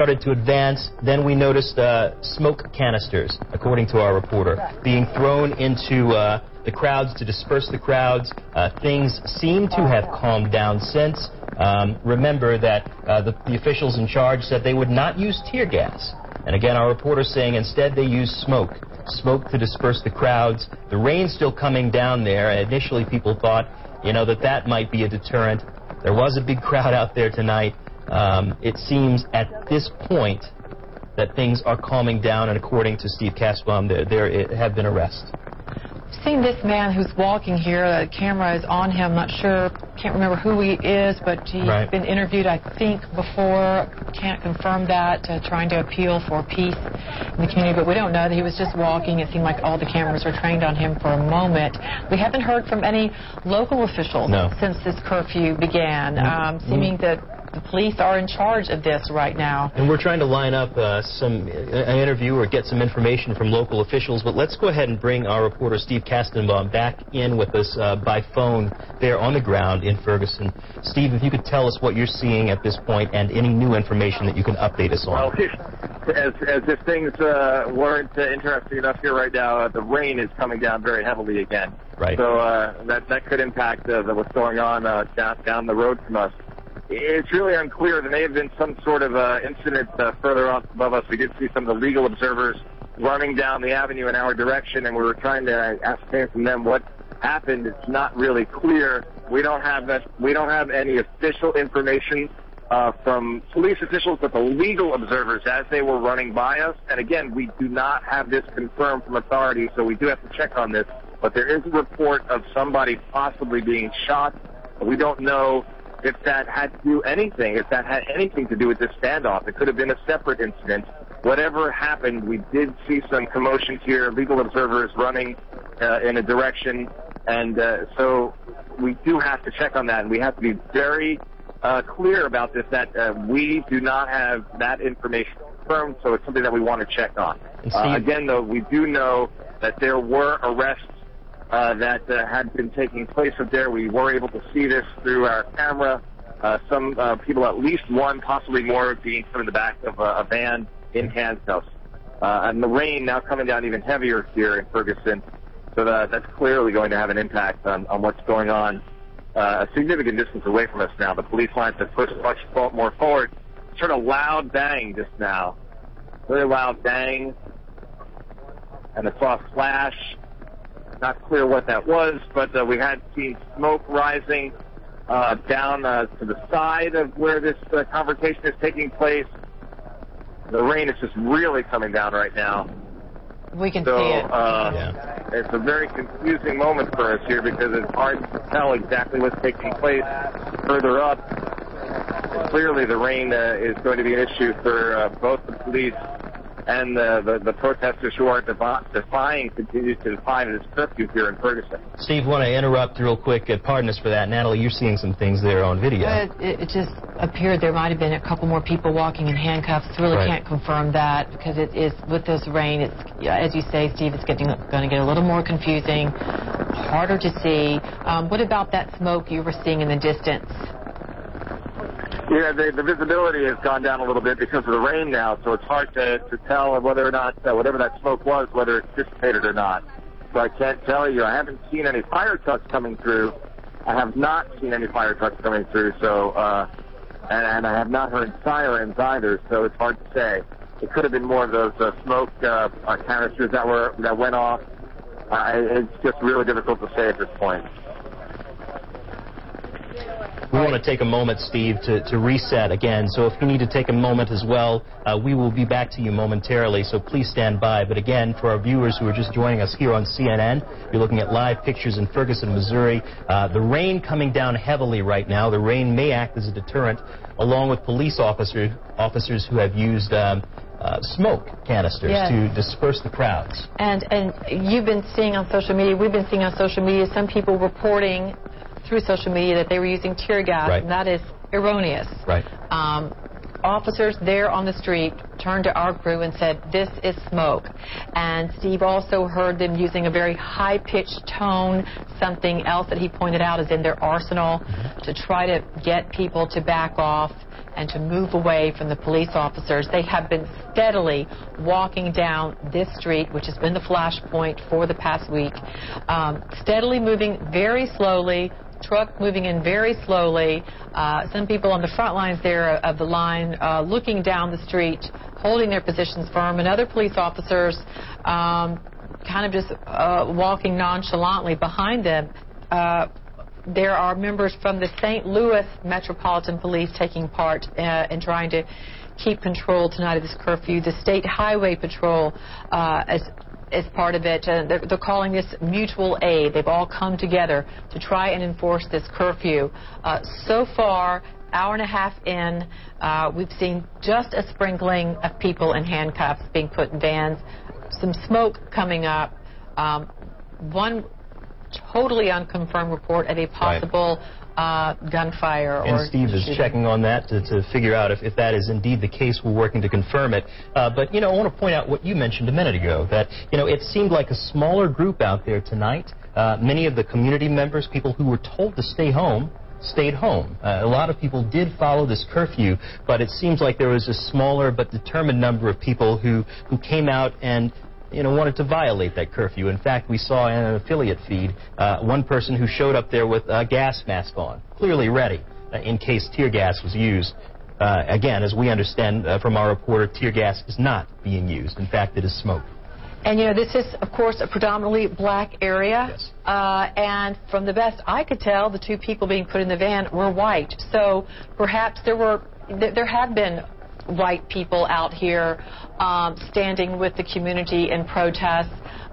started to advance. Then we noticed smoke canisters, according to our reporter, being thrown into the crowds to disperse the crowds. Things seem to have calmed down since. Remember that the officials in charge said they would not use tear gas. And again, our reporter saying instead they used smoke to disperse the crowds. The rain's still coming down there. Initially, people thought, that might be a deterrent. There was a big crowd out there tonight. It seems at this point that things are calming down, and according to Steve Kasbaum, there have been arrests. Seeing this man who's walking here, the camera is on him, not sure, can't remember who he is, but he's been interviewed, I think, before, can't confirm that, trying to appeal for peace in the community, but we don't know that he was just walking. It seemed like all the cameras were trained on him for a moment. We haven't heard from any local officials since this curfew began, seeming that the police are in charge of this right now. And we're trying to line up an interview or get some information from local officials, but let's go ahead and bring our reporter Steve Kasbaum back in with us by phone there on the ground in Ferguson. Steve, if you could tell us what you're seeing at this point and any new information that you can update us on. Well, as if things weren't interesting enough here right now, the rain is coming down very heavily again. Right. So that could impact what's going on down the road from us. It's really unclear. There may have been some sort of incident further off above us. We did see some of the legal observers running down the avenue in our direction, and we were trying to ascertain from them what happened. It's not really clear. We don't have any official information from police officials, but the legal observers as they were running by us. And again, we do not have this confirmed from authorities, so we do have to check on this. But there is a report of somebody possibly being shot. We don't know if that had to do anything, if that had anything to do with this standoff. It could have been a separate incident. Whatever happened, we did see some commotions here, legal observers running in a direction, and so we do have to check on that, and we have to be very clear about this, that we do not have that information confirmed, so it's something that we want to check on. Again, though, we do know that there were arrests that had been taking place up there. We were able to see this through our camera. Some people, at least one, possibly more, being put in the back of a van in handcuffs. And the rain now coming down even heavier here in Ferguson. So that's clearly going to have an impact on what's going on a significant distance away from us now. The police lines have pushed much more forward. Sort of loud bang just now. Very loud bang. And a soft flash. Not clear what that was, but we had seen smoke rising down to the side of where this conversation is taking place. The rain is just really coming down right now. We can see it. It's a very confusing moment for us here because it's hard to tell exactly what's taking place further up. And clearly the rain is going to be an issue for both the police and the protesters who are continue to defy this curfew here in Ferguson. Steve, want to interrupt real quick. Pardon us for that. Natalie, you're seeing some things there on video. It just appeared there might have been a couple more people walking in handcuffs. Really can't confirm that because it is, with this rain, it's, as you say, Steve, it's going to get a little more confusing, harder to see. What about that smoke you were seeing in the distance? Yeah, the visibility has gone down a little bit because of the rain now, so it's hard to tell whether or not whatever that smoke was, whether it's dissipated or not. So I can't tell you. I haven't seen any fire trucks coming through. I have not seen any fire trucks coming through, so and I have not heard sirens either, so it's hard to say. It could have been more of those smoke canisters that went off. It's just really difficult to say at this point. We want to take a moment, Steve, to reset again. So if you need to take a moment as well, we will be back to you momentarily, so please stand by. But again, for our viewers who are just joining us here on CNN, you're looking at live pictures in Ferguson, Missouri. The rain coming down heavily right now. The rain may act as a deterrent, along with police officers who have used smoke canisters to disperse the crowds. And you've been seeing on social media, we've been seeing on social media, some people reporting through social media that they were using tear gas, and that is erroneous. Officers there on the street turned to our crew and said, this is smoke. And Steve also heard them using a very high-pitched tone, something else that he pointed out is in their arsenal to try to get people to back off. and to move away from the police officers. They have been steadily walking down this street, which has been the flashpoint for the past week, steadily moving very slowly, truck moving in very slowly. Some people on the front lines there of the line looking down the street, holding their positions firm, and other police officers kind of just walking nonchalantly behind them. There are members from the St. Louis Metropolitan Police taking part in trying to keep control tonight of this curfew. The State Highway Patrol as part of it. They're calling this mutual aid. They've all come together to try and enforce this curfew. So far, hour and a half in, we've seen just a sprinkling of people in handcuffs being put in vans, some smoke coming up, one totally unconfirmed report of a possible gunfire. And Steve is checking on that to figure out if that is indeed the case. We're working to confirm it. But, I want to point out what you mentioned a minute ago, that, it seemed like a smaller group out there tonight. Many of the community members, people who were told to stay home, stayed home. A lot of people did follow this curfew, but it seems like there was a smaller but determined number of people who came out and wanted to violate that curfew. In fact, we saw in an affiliate feed one person who showed up there with a gas mask on, clearly ready in case tear gas was used. Again, as we understand from our reporter, tear gas is not being used. In fact, it is smoke. And, this is, of course, a predominantly black area. Yes. And from the best I could tell, the two people being put in the van were white. So perhaps there had been white people out here standing with the community in protest,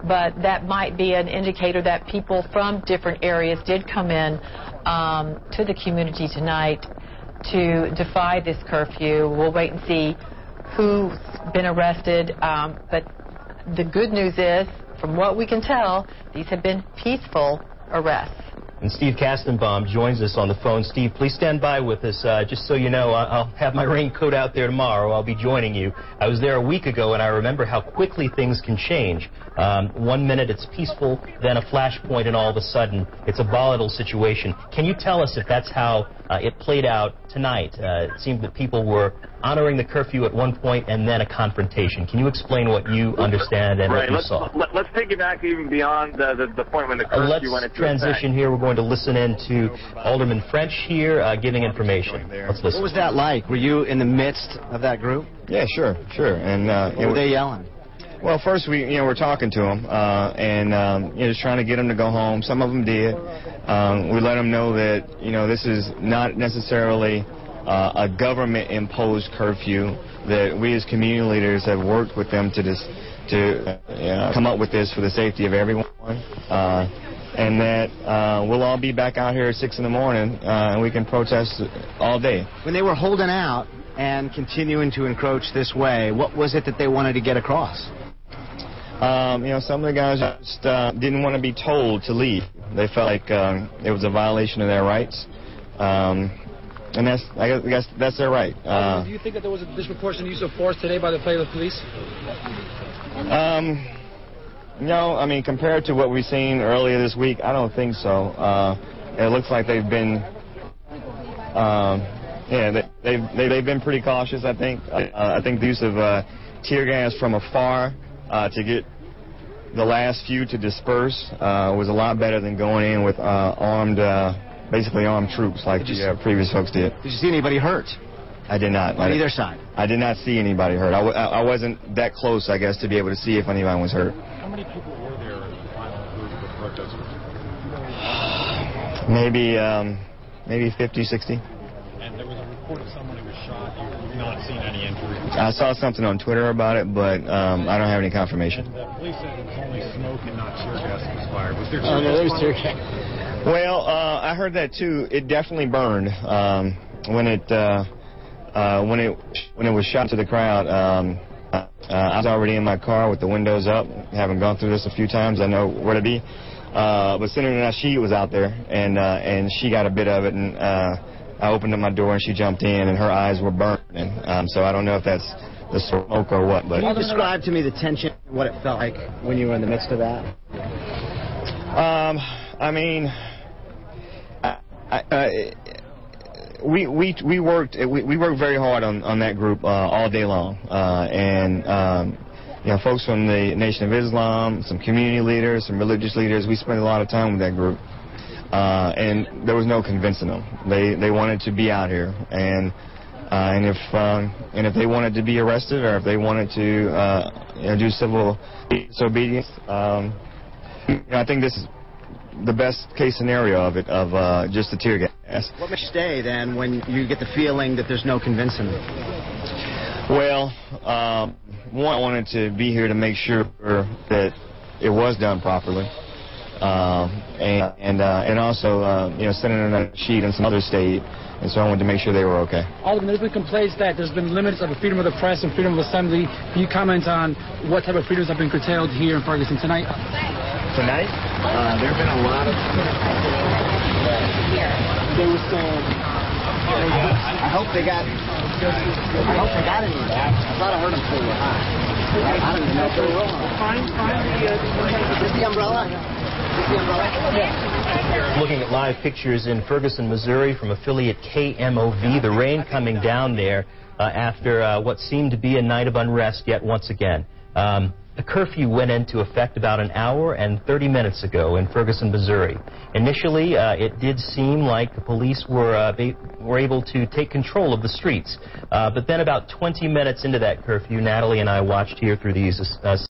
but that might be an indicator that people from different areas did come in to the community tonight to defy this curfew. We'll wait and see who's been arrested, but the good news is, from what we can tell, these have been peaceful arrests. And Steve Kastenbaum joins us on the phone. Steve, please stand by with us. Just so you know, I'll have my raincoat out there tomorrow. I'll be joining you. I was there a week ago, and I remember how quickly things can change. 1 minute it's peaceful, then a flashpoint, and all of a sudden it's a volatile situation. Can you tell us if that's how it played out tonight? It seemed that people were honoring the curfew at one point and then a confrontation. Can you explain what you understand and what you saw? Let's take it back even beyond the point when the curfew went into effect. Let's transition here. We're going to listen in to Alderman French here giving information. Let's listen. What was that like? Were you in the midst of that group? Yeah, sure. And what were they yelling? Well, first we're talking to them and just trying to get them to go home. Some of them did. We let them know that this is not necessarily a government-imposed curfew. That we as community leaders have worked with them to come up with this for the safety of everyone. And that we'll all be back out here at 6 in the morning and we can protest all day. When they were holding out and continuing to encroach this way, what was it that they wanted to get across? Some of the guys just didn't want to be told to leave. They felt like it was a violation of their rights. And I guess that's their right. Do you think that there was a disproportionate use of force today by the police? No, I mean, compared to what we've seen earlier this week, I don't think so. It looks like they've been, they've been pretty cautious, I think. I think the use of tear gas from afar to get the last few to disperse was a lot better than going in with basically armed troops like the previous folks did. Did you see anybody hurt? I did not. On either side? I did not see anybody hurt. I wasn't that close, I guess, to be able to see if anyone was hurt. How many people were there in the final group of protesters? Maybe 50, 60. And there was a report of someone who was shot. You've not seen any injuries? I saw something on Twitter about it, but I don't have any confirmation. And the police said it was only smoke and not tear gas that was fired. Was there tear gas? Well, I heard that too. It definitely burned when it was shot to the crowd. I was already in my car with the windows up, having gone through this a few times. I know where to be. But Senator Nasheed was out there, and she got a bit of it, and I opened up my door and she jumped in, and her eyes were burning. So I don't know if that's the smoke or what. But can you describe to me the tension, what it felt like when you were in the midst of that? we worked very hard on that group all day long, you know, folks from the Nation of Islam, some community leaders, some religious leaders. We spent a lot of time with that group, and there was no convincing them. They wanted to be out here, and if they wanted to be arrested or if they wanted to you know, do civil disobedience, you know, I think this is the best case scenario of it, of just the tear gas. What makes you stay then when you get the feeling that there's no convincing them? Well, one, I wanted to be here to make sure that it was done properly, and also you know, Senator Sheed and some others stayed, and so I wanted to make sure they were okay. Alderman, there's been complaints that there's been limits of the freedom of the press and freedom of assembly. Can you comment on what type of freedoms have been curtailed here in Ferguson tonight? Tonight? There have been a lot of... They were saying... I hope they got any of that. I thought I heard them say they're high. I don't even know if they were wrong. Is the umbrella? Looking at live pictures in Ferguson, Missouri from affiliate KMOV, the rain coming down there after what seemed to be a night of unrest yet once again. A curfew went into effect about an hour and 30 minutes ago in Ferguson, Missouri. Initially, it did seem like the police were able to take control of the streets. But then about 20 minutes into that curfew, Natalie and I watched here through these